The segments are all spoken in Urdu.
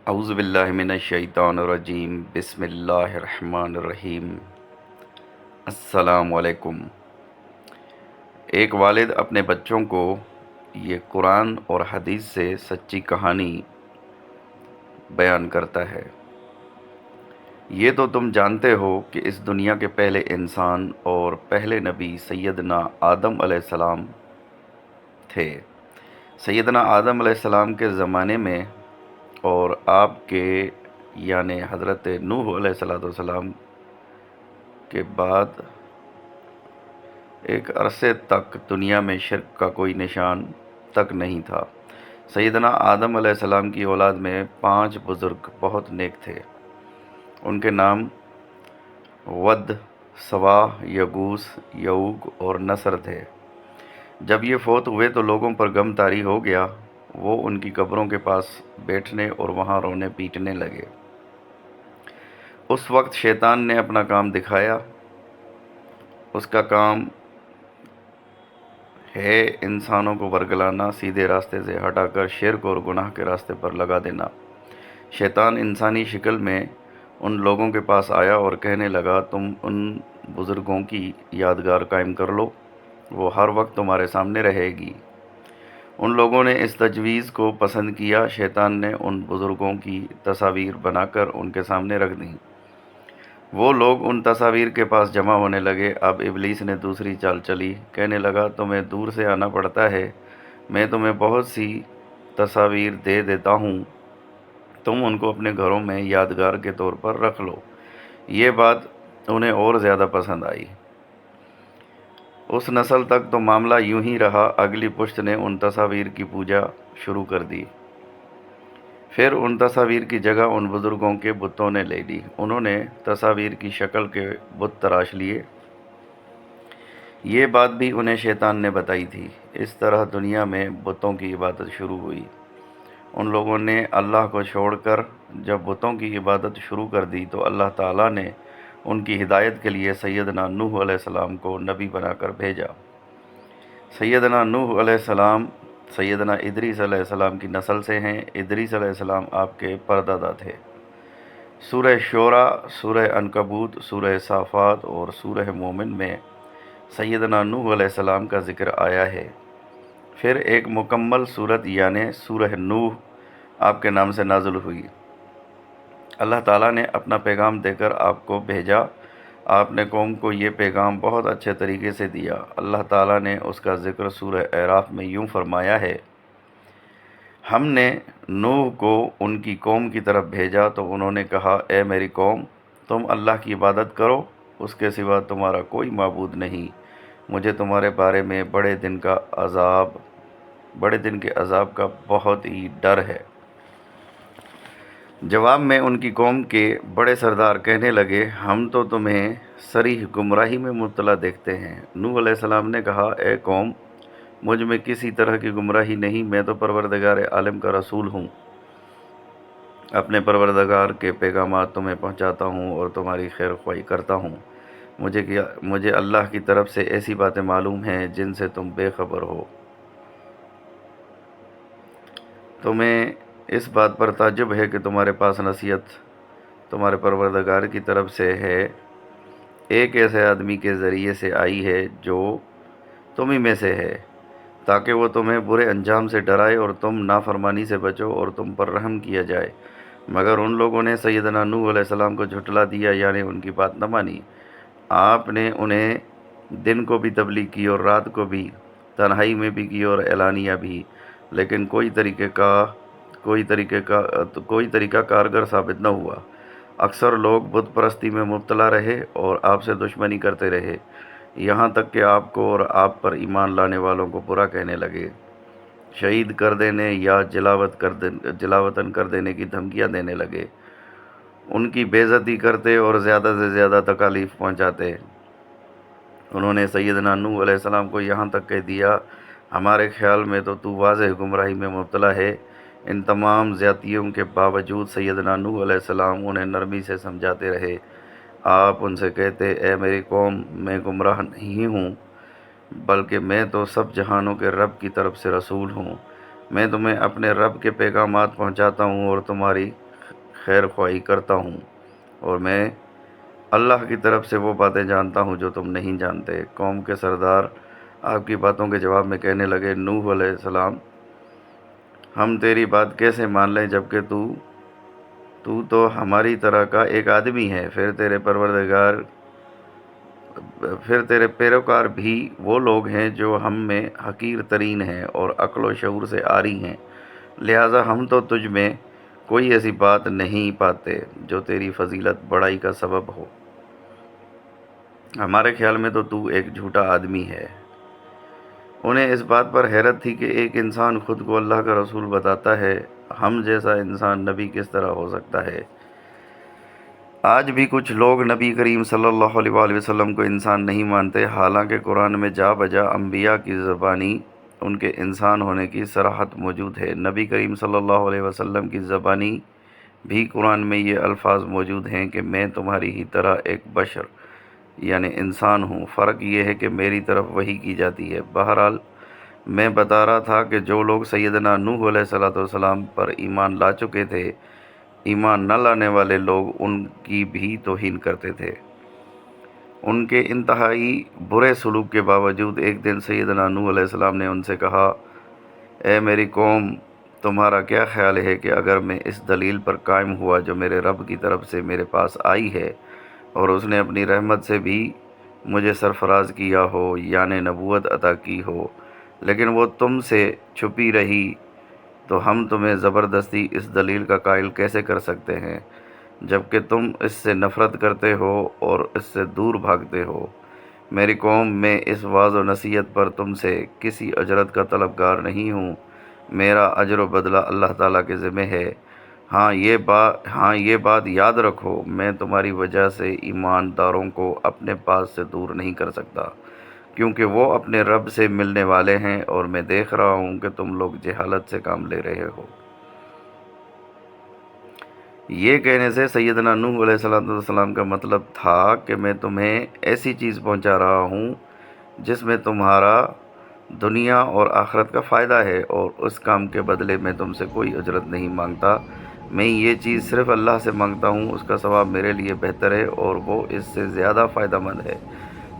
اعوذ باللہ من الشیطان الرجیم بسم اللہ الرحمن الرحیم۔ السلام علیکم۔ ایک والد اپنے بچوں کو یہ قرآن اور حدیث سے سچی کہانی بیان کرتا ہے۔ یہ تو تم جانتے ہو کہ اس دنیا کے پہلے انسان اور پہلے نبی سیدنا آدم علیہ السلام تھے۔ سیدنا آدم علیہ السلام کے زمانے میں اور آپ کے یعنی حضرت نوح علیہ السلام کے بعد ایک عرصے تک دنیا میں شرک کا کوئی نشان تک نہیں تھا۔ سیدنا آدم علیہ السلام کی اولاد میں 5 بزرگ بہت نیک تھے۔ ان کے نام ود، سواہ، یغوث، یعوق اور نصر تھے۔ جب یہ فوت ہوئے تو لوگوں پر غم طاری ہو گیا۔ وہ ان کی قبروں کے پاس بیٹھنے اور وہاں رونے پیٹنے لگے۔ اس وقت شیطان نے اپنا کام دکھایا۔ اس کا کام ہے انسانوں کو ورگلانا، سیدھے راستے سے ہٹا کر شرک اور گناہ کے راستے پر لگا دینا۔ شیطان انسانی شکل میں ان لوگوں کے پاس آیا اور کہنے لگا، تم ان بزرگوں کی یادگار قائم کر لو، وہ ہر وقت تمہارے سامنے رہے گی۔ ان لوگوں نے اس تجویز کو پسند کیا۔ شیطان نے ان بزرگوں کی تصاویر بنا کر ان کے سامنے رکھ دیں۔ وہ لوگ ان تصاویر کے پاس جمع ہونے لگے۔ اب ابلیس نے دوسری چال چلی، کہنے لگا، تمہیں دور سے آنا پڑتا ہے، میں تمہیں بہت سی تصاویر دے دیتا ہوں، تم ان کو اپنے گھروں میں یادگار کے طور پر رکھ لو۔ یہ بات انہیں اور زیادہ پسند آئی۔ اس نسل تک تو معاملہ یوں ہی رہا۔ اگلی پشت نے ان تصاویر کی پوجا شروع کر دی۔ پھر ان تصاویر کی جگہ ان بزرگوں کے بتوں نے لے لی۔ انہوں نے تصاویر کی شکل کے بت تراش لیے۔ یہ بات بھی انہیں شیطان نے بتائی تھی۔ اس طرح دنیا میں بتوں کی عبادت شروع ہوئی۔ ان لوگوں نے اللہ کو چھوڑ کر جب بتوں کی عبادت شروع کر دی تو اللہ تعالیٰ نے ان کی ہدایت کے لیے سیدنا نوح علیہ السلام کو نبی بنا کر بھیجا۔ سیدنا نوح علیہ السلام سیدنا ادریس علیہ السلام کی نسل سے ہیں۔ ادریس علیہ السلام آپ کے پردادا تھے۔ سورہ شعراء، سورہ عنکبوت، سورہ صافات اور سورہ مومن میں سیدنا نوح علیہ السلام کا ذکر آیا ہے۔ پھر ایک مکمل سورت یعنی سورہ نوح آپ کے نام سے نازل ہوئی۔ اللہ تعالیٰ نے اپنا پیغام دے کر آپ کو بھیجا۔ آپ نے قوم کو یہ پیغام بہت اچھے طریقے سے دیا۔ اللہ تعالیٰ نے اس کا ذکر سورہ اعراف میں یوں فرمایا ہے، ہم نے نوح کو ان کی قوم کی طرف بھیجا تو انہوں نے کہا، اے میری قوم، تم اللہ کی عبادت کرو، اس کے سوا تمہارا کوئی معبود نہیں، مجھے تمہارے بارے میں بڑے دن کے عذاب کا بہت ہی ڈر ہے۔ جواب میں ان کی قوم کے بڑے سردار کہنے لگے، ہم تو تمہیں صریح گمراہی میں مبتلا دیکھتے ہیں۔ نوح علیہ السلام نے کہا، اے قوم، مجھ میں کسی طرح کی گمراہی نہیں، میں تو پروردگار عالم کا رسول ہوں، اپنے پروردگار کے پیغامات تمہیں پہنچاتا ہوں اور تمہاری خیر خواہی کرتا ہوں۔ مجھے اللہ کی طرف سے ایسی باتیں معلوم ہیں جن سے تم بے خبر ہو۔ تمہیں اس بات پر تعجب ہے کہ تمہارے پاس نصیحت تمہارے پروردگار کی طرف سے ہے، ایک ایسے آدمی کے ذریعے سے آئی ہے جو تم ہی میں سے ہے، تاکہ وہ تمہیں برے انجام سے ڈرائے اور تم نافرمانی سے بچو اور تم پر رحم کیا جائے۔ مگر ان لوگوں نے سیدنا نوح علیہ السلام کو جھٹلا دیا، یعنی ان کی بات نہ مانی۔ آپ نے انہیں دن کو بھی تبلیغ کی اور رات کو بھی، تنہائی میں بھی کی اور اعلانیہ بھی، لیکن کوئی طریقہ کارگر ثابت نہ ہوا۔ اکثر لوگ بت پرستی میں مبتلا رہے اور آپ سے دشمنی کرتے رہے، یہاں تک کہ آپ کو اور آپ پر ایمان لانے والوں کو برا کہنے لگے، شہید کر دینے یا جلاوطن کر دینے کی دھمکیاں دینے لگے، ان کی بے عزتی کرتے اور زیادہ سے زیادہ تکالیف پہنچاتے۔ انہوں نے سیدنا نوح علیہ السلام کو یہاں تک کہہ دیا، ہمارے خیال میں تو واضح گمراہی میں مبتلا ہے۔ ان تمام زیادتیوں کے باوجود سیدنا نوح علیہ السلام انہیں نرمی سے سمجھاتے رہے۔ آپ ان سے کہتے، اے میری قوم، میں گمراہ نہیں ہوں، بلکہ میں تو سب جہانوں کے رب کی طرف سے رسول ہوں۔ میں تمہیں اپنے رب کے پیغامات پہنچاتا ہوں اور تمہاری خیر خواہی کرتا ہوں، اور میں اللہ کی طرف سے وہ باتیں جانتا ہوں جو تم نہیں جانتے۔ قوم کے سردار آپ کی باتوں کے جواب میں کہنے لگے، نوح علیہ السلام، ہم تیری بات کیسے مان لیں جبکہ تو تو ہماری طرح کا ایک آدمی ہے، پھر تیرے پیروکار بھی وہ لوگ ہیں جو ہم میں حقیر ترین ہیں اور عقل و شعور سے عاری ہیں، لہٰذا ہم تو تجھ میں کوئی ایسی بات نہیں پاتے جو تیری فضیلت بڑائی کا سبب ہو۔ ہمارے خیال میں تو ایک جھوٹا آدمی ہے۔ انہیں اس بات پر حیرت تھی کہ ایک انسان خود کو اللہ کا رسول بتاتا ہے، ہم جیسا انسان نبی کس طرح ہو سکتا ہے؟ آج بھی کچھ لوگ نبی کریم صلی اللہ علیہ وآلہ وسلم کو انسان نہیں مانتے، حالانکہ قرآن میں جا بجا انبیاء کی زبانی ان کے انسان ہونے کی صراحت موجود ہے۔ نبی کریم صلی اللہ علیہ وسلم کی زبانی بھی قرآن میں یہ الفاظ موجود ہیں کہ میں تمہاری ہی طرح ایک بشر یعنی انسان ہوں، فرق یہ ہے کہ میری طرف وحی کی جاتی ہے۔ بہرحال میں بتا رہا تھا کہ جو لوگ سیدنا نوح علیہ السلام پر ایمان لا چکے تھے، ایمان نہ لانے والے لوگ ان کی بھی توہین کرتے تھے۔ ان کے انتہائی برے سلوک کے باوجود ایک دن سیدنا نوح علیہ السلام نے ان سے کہا، اے میری قوم، تمہارا کیا خیال ہے کہ اگر میں اس دلیل پر قائم ہوا جو میرے رب کی طرف سے میرے پاس آئی ہے اور اس نے اپنی رحمت سے بھی مجھے سرفراز کیا ہو یعنی نبوت عطا کی ہو، لیکن وہ تم سے چھپی رہی، تو ہم تمہیں زبردستی اس دلیل کا قائل کیسے کر سکتے ہیں جبکہ تم اس سے نفرت کرتے ہو اور اس سے دور بھاگتے ہو؟ میری قوم، میں اس وعظ و نصیحت پر تم سے کسی اجرت کا طلبگار نہیں ہوں، میرا اجر و بدلہ اللہ تعالیٰ کے ذمہ ہے۔ ہاں یہ بات یاد رکھو، میں تمہاری وجہ سے ایمانداروں کو اپنے پاس سے دور نہیں کر سکتا، کیونکہ وہ اپنے رب سے ملنے والے ہیں، اور میں دیکھ رہا ہوں کہ تم لوگ جہالت سے کام لے رہے ہو۔ یہ کہنے سے سیدنا نوح علیہ السلام کا مطلب تھا کہ میں تمہیں ایسی چیز پہنچا رہا ہوں جس میں تمہارا دنیا اور آخرت کا فائدہ ہے، اور اس کام کے بدلے میں تم سے کوئی اجرت نہیں مانگتا۔ میں یہ چیز صرف اللہ سے مانگتا ہوں، اس کا ثواب میرے لیے بہتر ہے اور وہ اس سے زیادہ فائدہ مند ہے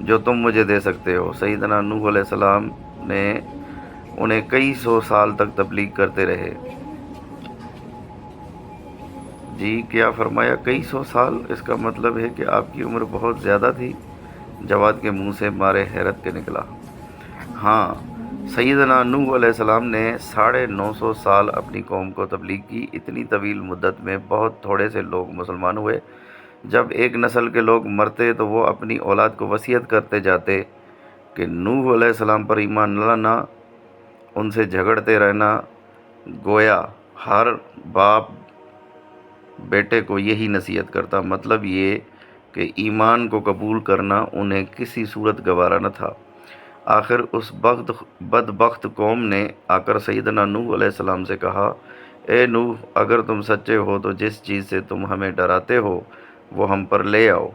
جو تم مجھے دے سکتے ہو۔ سیدنا نوح علیہ السلام نے انہیں کئی سو سال تک تبلیغ کرتے رہے۔ جی کیا فرمایا؟ کئی سو سال؟ اس کا مطلب ہے کہ آپ کی عمر بہت زیادہ تھی؟ جواد کے منہ سے مارے حیرت کے نکلا۔ ہاں، سیدنا نوح علیہ السلام نے 950 سال اپنی قوم کو تبلیغ کی۔ اتنی طویل مدت میں بہت تھوڑے سے لوگ مسلمان ہوئے۔ جب ایک نسل کے لوگ مرتے تو وہ اپنی اولاد کو وصیت کرتے جاتے کہ نوح علیہ السلام پر ایمان نہ لانا، ان سے جھگڑتے رہنا۔ گویا ہر باپ بیٹے کو یہی نصیحت کرتا، مطلب یہ کہ ایمان کو قبول کرنا انہیں کسی صورت گوارا نہ تھا۔ آخر اس بدبخت قوم نے آ کر سیدنا نوح علیہ السلام سے کہا، اے نوح، اگر تم سچے ہو تو جس چیز سے تم ہمیں ڈراتے ہو وہ ہم پر لے آؤ۔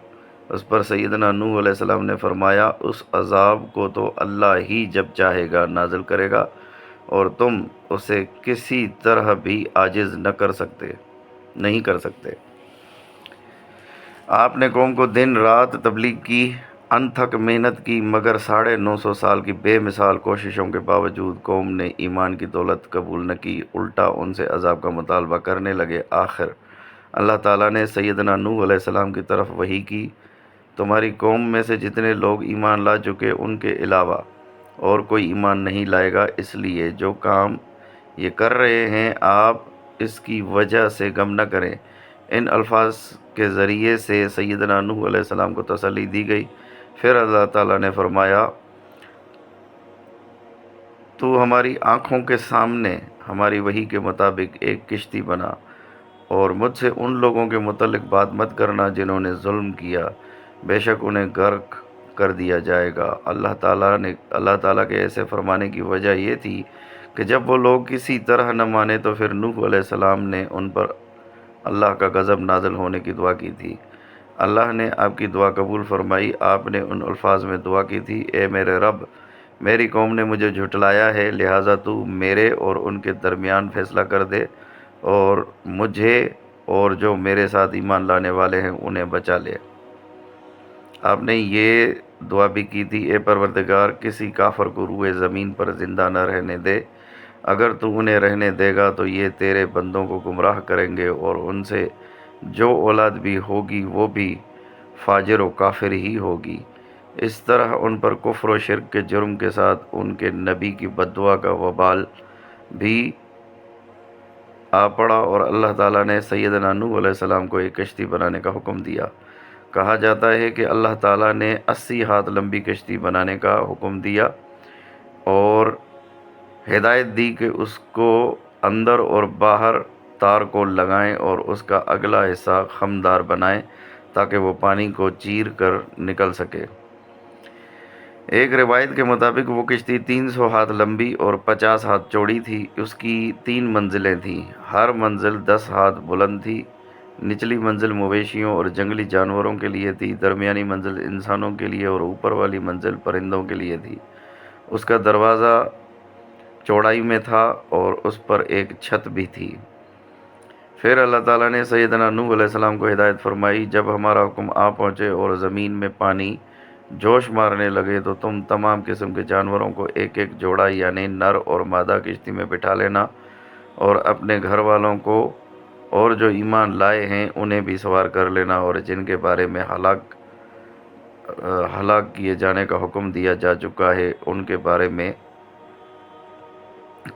اس پر سیدنا نوح علیہ السلام نے فرمایا، اس عذاب کو تو اللہ ہی جب چاہے گا نازل کرے گا، اور تم اسے کسی طرح بھی عاجز نہیں کر سکتے۔ آپ نے قوم کو دن رات تبلیغ کی، انتھک محنت کی، مگر 950 سال کی بے مثال کوششوں کے باوجود قوم نے ایمان کی دولت قبول نہ کی، الٹا ان سے عذاب کا مطالبہ کرنے لگے۔ آخر اللہ تعالیٰ نے سیدنا نوح علیہ السلام کی طرف وحی کی، تمہاری قوم میں سے جتنے لوگ ایمان لا چکے ان کے علاوہ اور کوئی ایمان نہیں لائے گا، اس لیے جو کام یہ کر رہے ہیں آپ اس کی وجہ سے غم نہ کریں۔ ان الفاظ کے ذریعے سے سیدنا نوح علیہ السلام کو تسلی دی گئی۔ پھر اللہ تعالیٰ نے فرمایا، تو ہماری آنکھوں کے سامنے ہماری وحی کے مطابق ایک کشتی بنا، اور مجھ سے ان لوگوں کے متعلق بات مت کرنا جنہوں نے ظلم کیا، بے شک انہیں غرق کر دیا جائے گا۔ اللہ تعالیٰ کے ایسے فرمانے کی وجہ یہ تھی کہ جب وہ لوگ کسی طرح نہ مانے تو پھر نوح علیہ السلام نے ان پر اللہ کا غضب نازل ہونے کی دعا کی تھی۔ اللہ نے آپ کی دعا قبول فرمائی۔ آپ نے ان الفاظ میں دعا کی تھی، اے میرے رب، میری قوم نے مجھے جھٹلایا ہے، لہٰذا تو میرے اور ان کے درمیان فیصلہ کر دے، اور مجھے اور جو میرے ساتھ ایمان لانے والے ہیں انہیں بچا لے۔ آپ نے یہ دعا بھی کی تھی، اے پروردگار کسی کافر کو روئے زمین پر زندہ نہ رہنے دے، اگر تو انہیں رہنے دے گا تو یہ تیرے بندوں کو گمراہ کریں گے اور ان سے جو اولاد بھی ہوگی وہ بھی فاجر و کافر ہی ہوگی۔ اس طرح ان پر کفر و شرک کے جرم کے ساتھ ان کے نبی کی بد دعا کا وبال بھی آ پڑا، اور اللہ تعالیٰ نے سیدنا نوح علیہ السلام کو ایک کشتی بنانے کا حکم دیا۔ کہا جاتا ہے کہ اللہ تعالیٰ نے 80 ہاتھ لمبی کشتی بنانے کا حکم دیا اور ہدایت دی کہ اس کو اندر اور باہر تار کو لگائیں اور اس کا اگلا حصہ خمدار بنائیں تاکہ وہ پانی کو چیر کر نکل سکے۔ ایک روایت کے مطابق وہ کشتی 300 ہاتھ لمبی اور 50 ہاتھ چوڑی تھی۔ اس کی 3 منزلیں تھیں، ہر منزل 10 ہاتھ بلند تھی۔ نچلی منزل مویشیوں اور جنگلی جانوروں کے لیے تھی، درمیانی منزل انسانوں کے لیے اور اوپر والی منزل پرندوں کے لیے تھی۔ اس کا دروازہ چوڑائی میں تھا اور اس پر ایک چھت بھی تھی۔ پھر اللہ تعالیٰ نے سیدنا نوح علیہ السلام کو ہدایت فرمائی، جب ہمارا حکم آ پہنچے اور زمین میں پانی جوش مارنے لگے تو تم تمام قسم کے جانوروں کو ایک ایک جوڑا یعنی نر اور مادہ کشتی میں بٹھا لینا، اور اپنے گھر والوں کو اور جو ایمان لائے ہیں انہیں بھی سوار کر لینا، اور جن کے بارے میں ہلاک کیے جانے کا حکم دیا جا چکا ہے ان کے بارے میں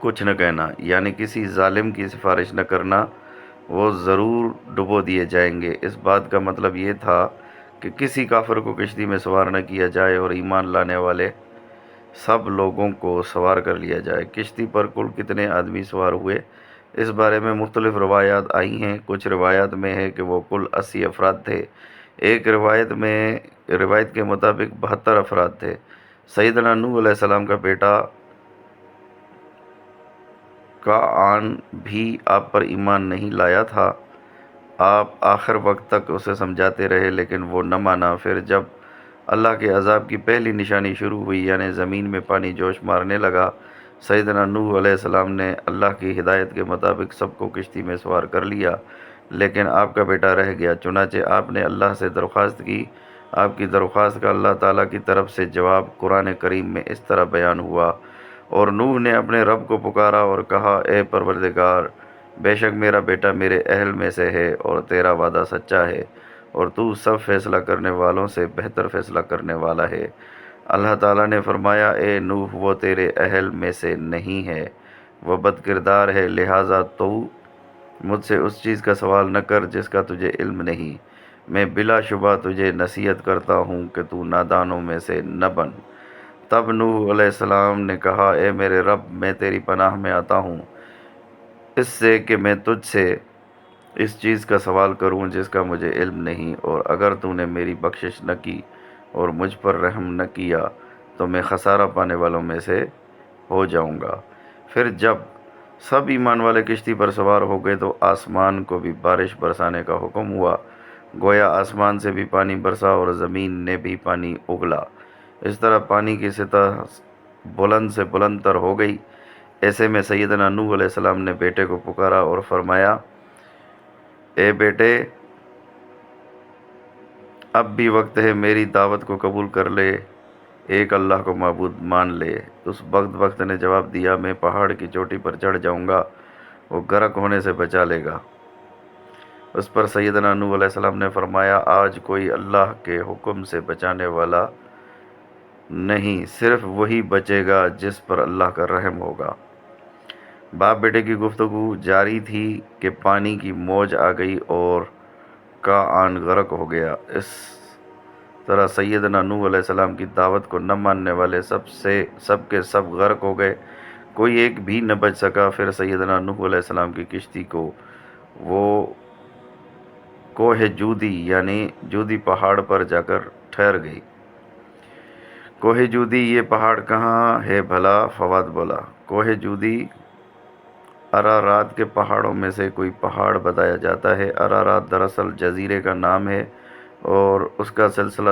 کچھ نہ کہنا، یعنی کسی ظالم کی سفارش نہ کرنا، وہ ضرور ڈبو دیے جائیں گے۔ اس بات کا مطلب یہ تھا کہ کسی کافر کو کشتی میں سوار نہ کیا جائے اور ایمان لانے والے سب لوگوں کو سوار کر لیا جائے۔ کشتی پر کل کتنے آدمی سوار ہوئے اس بارے میں مختلف روایات آئی ہیں۔ کچھ روایات میں ہے کہ وہ کل 80 افراد تھے، ایک روایت کے مطابق 72 افراد تھے۔ سیدنا نوح علیہ السلام کا بیٹا کعنعان بھی آپ پر ایمان نہیں لایا تھا۔ آپ آخر وقت تک اسے سمجھاتے رہے لیکن وہ نہ مانا۔ پھر جب اللہ کے عذاب کی پہلی نشانی شروع ہوئی یعنی زمین میں پانی جوش مارنے لگا، سیدنا نوح علیہ السلام نے اللہ کی ہدایت کے مطابق سب کو کشتی میں سوار کر لیا، لیکن آپ کا بیٹا رہ گیا۔ چنانچہ آپ نے اللہ سے درخواست کی۔ آپ کی درخواست کا اللہ تعالیٰ کی طرف سے جواب قرآن کریم میں اس طرح بیان ہوا، اور نوح نے اپنے رب کو پکارا اور کہا، اے پروردگار، بے شک میرا بیٹا میرے اہل میں سے ہے اور تیرا وعدہ سچا ہے، اور تو سب فیصلہ کرنے والوں سے بہتر فیصلہ کرنے والا ہے۔ اللہ تعالیٰ نے فرمایا، اے نوح، وہ تیرے اہل میں سے نہیں ہے، وہ بد کردار ہے، لہٰذا تو مجھ سے اس چیز کا سوال نہ کر جس کا تجھے علم نہیں۔ میں بلا شبہ تجھے نصیحت کرتا ہوں کہ تو نادانوں میں سے نہ بن۔ تب نوح علیہ السلام نے کہا، اے میرے رب، میں تیری پناہ میں آتا ہوں اس سے کہ میں تجھ سے اس چیز کا سوال کروں جس کا مجھے علم نہیں، اور اگر تو نے میری بخشش نہ کی اور مجھ پر رحم نہ کیا تو میں خسارہ پانے والوں میں سے ہو جاؤں گا۔ پھر جب سب ایمان والے کشتی پر سوار ہو گئے تو آسمان کو بھی بارش برسانے کا حکم ہوا، گویا آسمان سے بھی پانی برسا اور زمین نے بھی پانی اگلا۔ اس طرح پانی کی سطح بلند سے بلند تر ہو گئی۔ ایسے میں سیدنا نوح علیہ السلام نے بیٹے کو پکارا اور فرمایا، اے بیٹے، اب بھی وقت ہے، میری دعوت کو قبول کر لے، ایک اللہ کو معبود مان لے۔ اس وقت نے جواب دیا، میں پہاڑ کی چوٹی پر چڑھ جاؤں گا، وہ غرق ہونے سے بچا لے گا۔ اس پر سیدنا نوح علیہ السلام نے فرمایا، آج کوئی اللہ کے حکم سے بچانے والا نہیں، صرف وہی بچے گا جس پر اللہ کا رحم ہوگا۔ باپ بیٹے کی گفتگو جاری تھی کہ پانی کی موج آ گئی اور کعنعان غرق ہو گیا۔ اس طرح سیدنا نوح علیہ السلام کی دعوت کو نہ ماننے والے سب کے سب غرق ہو گئے، کوئی ایک بھی نہ بچ سکا۔ پھر سیدنا نوح علیہ السلام کی کشتی کو وہ کوہ جودی یعنی جودی پہاڑ پر جا کر ٹھہر گئی۔ کوہ جودی یہ پہاڑ کہاں ہے بھلا؟ فواد بولا، کوہ جودی ارارات کے پہاڑوں میں سے کوئی پہاڑ بتایا جاتا ہے۔ ارارات دراصل جزیرے کا نام ہے اور اس کا سلسلہ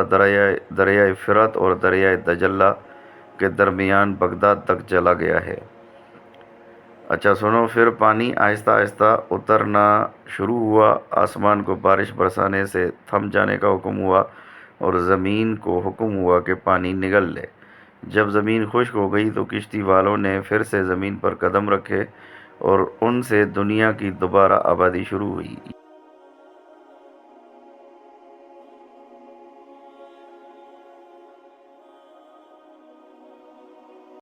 دریائے فرات اور دریائے دجلہ کے درمیان بغداد تک چلا گیا ہے۔ اچھا سنو، پھر پانی آہستہ آہستہ اترنا شروع ہوا، آسمان کو بارش برسانے سے تھم جانے کا حکم ہوا اور زمین کو حکم ہوا کہ پانی نگل لے۔ جب زمین خشک ہو گئی تو کشتی والوں نے پھر سے زمین پر قدم رکھے اور ان سے دنیا کی دوبارہ آبادی شروع ہوئی۔